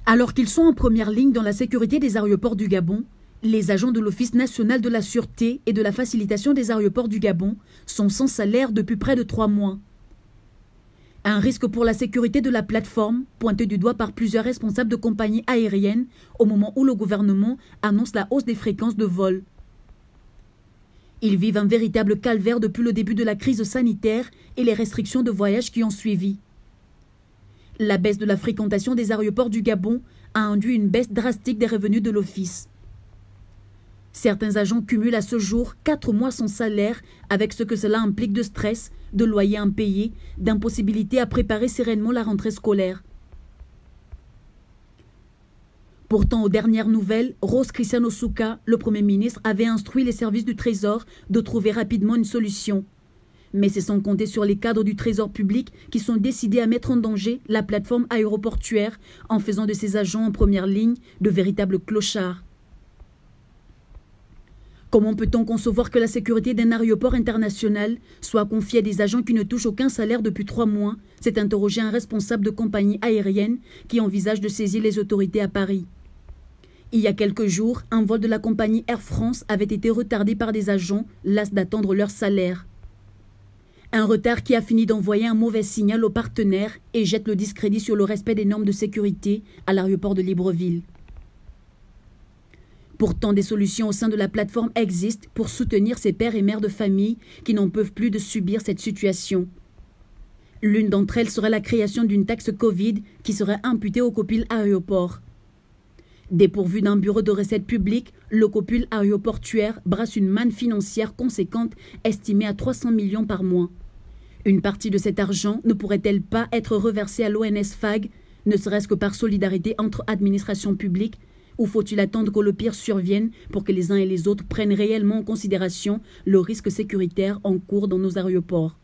Alors qu'ils sont en première ligne dans la sécurité des aéroports du Gabon, les agents de l'Office national de la sûreté et de la facilitation des aéroports du Gabon sont sans salaire depuis près de 3 mois. Un risque pour la sécurité de la plateforme, pointé du doigt par plusieurs responsables de compagnies aériennes au moment où le gouvernement annonce la hausse des fréquences de vol. Ils vivent un véritable calvaire depuis le début de la crise sanitaire et les restrictions de voyage qui ont suivi. La baisse de la fréquentation des aéroports du Gabon a induit une baisse drastique des revenus de l'office. Certains agents cumulent à ce jour 4 mois sans salaire avec ce que cela implique de stress, de loyers impayés, d'impossibilité à préparer sereinement la rentrée scolaire. Pourtant, aux dernières nouvelles, Rose Christian Osuka, le Premier ministre, avait instruit les services du Trésor de trouver rapidement une solution. Mais c'est sans compter sur les cadres du Trésor public qui sont décidés à mettre en danger la plateforme aéroportuaire en faisant de ses agents en première ligne de véritables clochards. Comment peut-on concevoir que la sécurité d'un aéroport international soit confiée à des agents qui ne touchent aucun salaire depuis 3 mois? S'est interrogé un responsable de compagnie aérienne qui envisage de saisir les autorités à Paris. Il y a quelques jours, un vol de la compagnie Air France avait été retardé par des agents las d'attendre leur salaire. Un retard qui a fini d'envoyer un mauvais signal aux partenaires et jette le discrédit sur le respect des normes de sécurité à l'aéroport de Libreville. Pourtant, des solutions au sein de la plateforme existent pour soutenir ces pères et mères de famille qui n'en peuvent plus de subir cette situation. L'une d'entre elles serait la création d'une taxe Covid qui serait imputée au copil aéroport. Dépourvu d'un bureau de recettes publiques, le copil aéroportuaire brasse une manne financière conséquente estimée à 300 millions par mois. Une partie de cet argent ne pourrait-elle pas être reversée à l'ONS-FAG, ne serait-ce que par solidarité entre administrations publiques? Ou faut-il attendre que le pire survienne pour que les uns et les autres prennent réellement en considération le risque sécuritaire en cours dans nos aéroports?